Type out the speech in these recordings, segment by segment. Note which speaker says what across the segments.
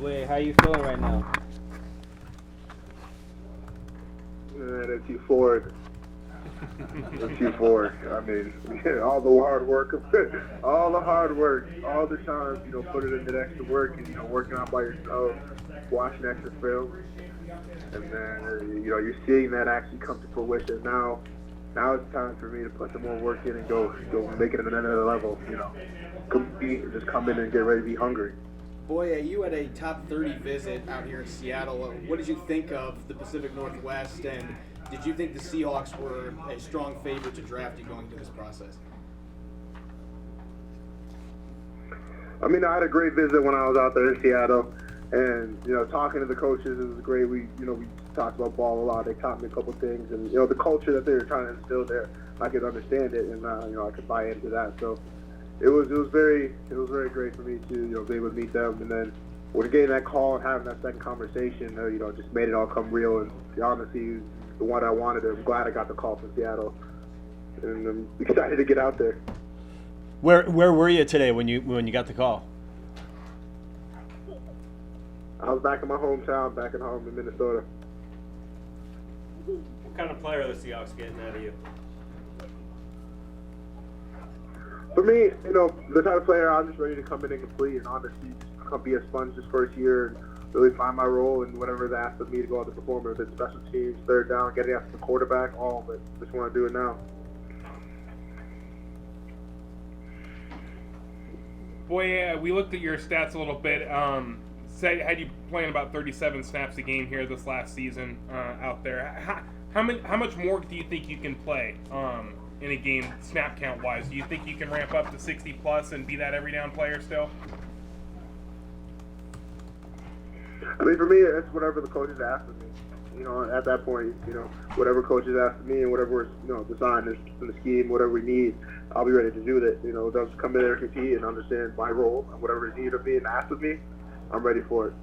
Speaker 1: Boye, how you feeling right now?
Speaker 2: Man, it's euphoric. It's euphoric. I mean, all the hard work, all the time, put it into the extra work and, working out by yourself, watching extra film. And then, you're seeing that actually come to fruition. Now it's time for me to put some more work in and go make it at another level, compete and just come in and get ready to be hungry.
Speaker 3: Boye, you had a top 30 visit out here in Seattle. What did you think of the Pacific Northwest, and did you think the Seahawks were a strong favorite to draft you going into this process?
Speaker 2: I mean, I had a great visit when I was out there in Seattle, and talking to the coaches, it was great. We talked about ball a lot. They taught me a couple things, and the culture that they were trying to instill there, I could understand it, and I could buy into that. So it was very great for me to be able to meet them, and then when getting that call and having that second conversation, just made it all come real. And honestly, the one I wanted. I'm glad I got the call from Seattle, and I'm excited to get out there.
Speaker 4: Where were you today when you got the call?
Speaker 2: I was back in my hometown, back at home in Minnesota.
Speaker 5: What kind of player are the Seahawks getting out of you?
Speaker 2: For me, the type of player I'm just ready to come in and complete, and honestly, just come be a sponge this first year and really find my role and whatever is asked of me to go out to perform. If it's special teams, third down, getting after the quarterback, all of it. Just want to do it now.
Speaker 6: Boye, we looked at your stats a little bit. Had you playing about 37 snaps a game here this last season out there. How much more do you think you can play in a game, snap count wise? Do you think you can ramp up to 60 plus and be that every down player still?
Speaker 2: I mean, for me, it's whatever the coaches ask of me. At that point, whatever coaches ask of me and whatever designed in the scheme, whatever we need, I'll be ready to do that. They'll just come in there and compete and understand my role and whatever is needed of me and asked of me, I'm ready for it.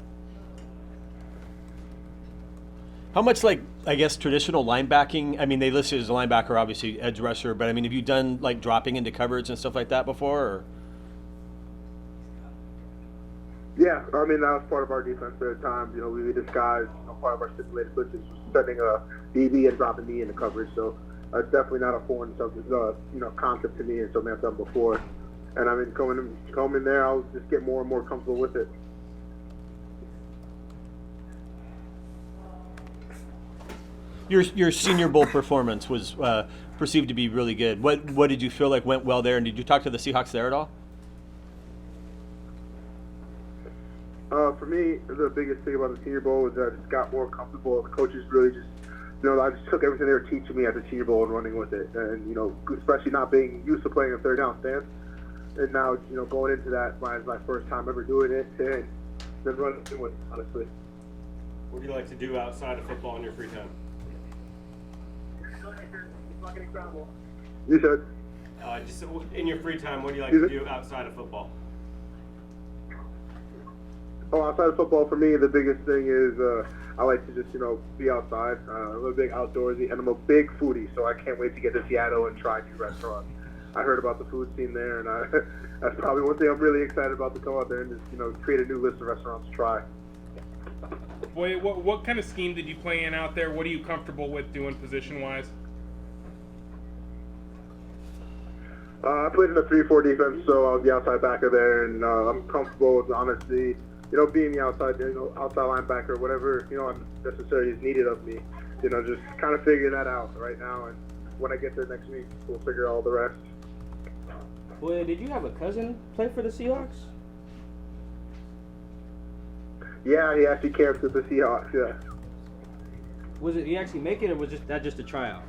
Speaker 4: How much, I guess, traditional linebacking? I mean, they listed as a linebacker, obviously, edge rusher, but I mean, have you done dropping into coverage and stuff like that before? Or?
Speaker 2: Yeah, I mean, that was part of our defense at the time. We disguised, part of our stipulated blitzes was sending a DB and dropping me into coverage. So it's definitely not a foreign subject, concept to me and something I've done before. And I mean, coming in there, I'll just get more and more comfortable with it.
Speaker 4: Your Senior Bowl performance was perceived to be really good. What did you feel like went well there, and did you talk to the Seahawks there at all?
Speaker 2: For me, the biggest thing about the Senior Bowl was that I just got more comfortable. The coaches really just, I just took everything they were teaching me at the Senior Bowl and running with it. And, especially not being used to playing a third down stance. And now, going into that, my first time ever doing it, and then running with it, honestly.
Speaker 5: What do you like to do outside of football in your free time?
Speaker 2: You said?
Speaker 5: Just in your free time, what do you like to do outside of football?
Speaker 2: Oh, outside of football, for me, the biggest thing is I like to just, be outside. I'm a big outdoorsy, and I'm a big foodie, so I can't wait to get to Seattle and try new restaurants. I heard about the food scene there, and that's probably one thing I'm really excited about, to come out there and just, create a new list of restaurants to try.
Speaker 6: Boye, what kind of scheme did you play in out there? What are you comfortable with doing position-wise?
Speaker 2: I played in a 3-4 defense, so I was the outside backer there, and I'm comfortable with, honestly, being the outside linebacker, whatever, necessarily is needed of me. Just kind of figuring that out right now, and when I get there next week, we'll figure all the rest.
Speaker 1: Boye, did you have a cousin play for the Seahawks?
Speaker 2: Yeah, he actually camped with the Seahawks, yeah.
Speaker 1: Did he actually make it, or was that just a tryout?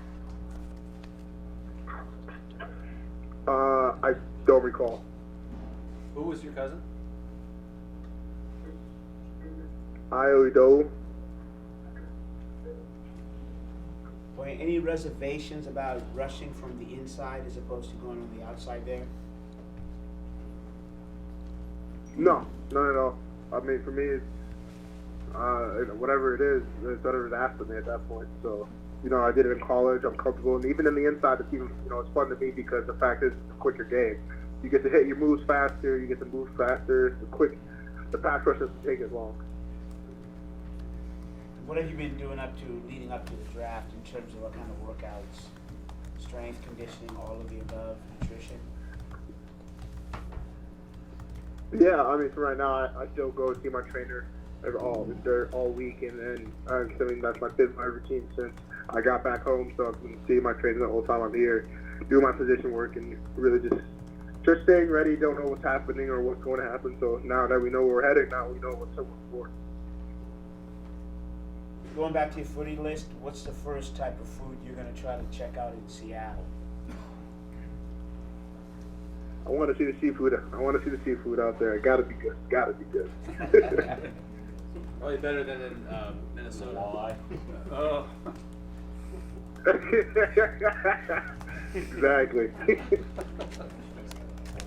Speaker 2: I don't recall.
Speaker 5: Who was your cousin?
Speaker 2: Iodo.
Speaker 7: Boye, any reservations about rushing from the inside as opposed to going on the outside there?
Speaker 2: No, none at all. I mean, for me, it's whatever it is, it's whatever's asked of me at that point. So, I did it in college. I'm comfortable, and even in the inside, it's even, it's fun to me because the fact is, it's a quicker game. You get to hit your moves faster. You get to move faster. It's quick. the pass rush doesn't take as long.
Speaker 7: What have you been doing leading up to the draft in terms of what kind of workouts? Strength, conditioning, all of the above, nutrition?
Speaker 2: Yeah, I mean, for right now, I still go see my trainer all week, and then I mean that's been my routine since I got back home. So I've been seeing my trainer the whole time I'm here, doing my position work, and really just staying ready. Don't know what's happening or what's going to happen. So now that we know where we're headed, now we know what to look for.
Speaker 7: Going back to your footy list, what's the first type of food you're going to try to check out in Seattle?
Speaker 2: I want to see the seafood. I want to see the seafood out there. It gotta be good. Gotta be good.
Speaker 8: Probably better than in Minnesota.
Speaker 5: Why?
Speaker 8: Oh.
Speaker 2: Exactly.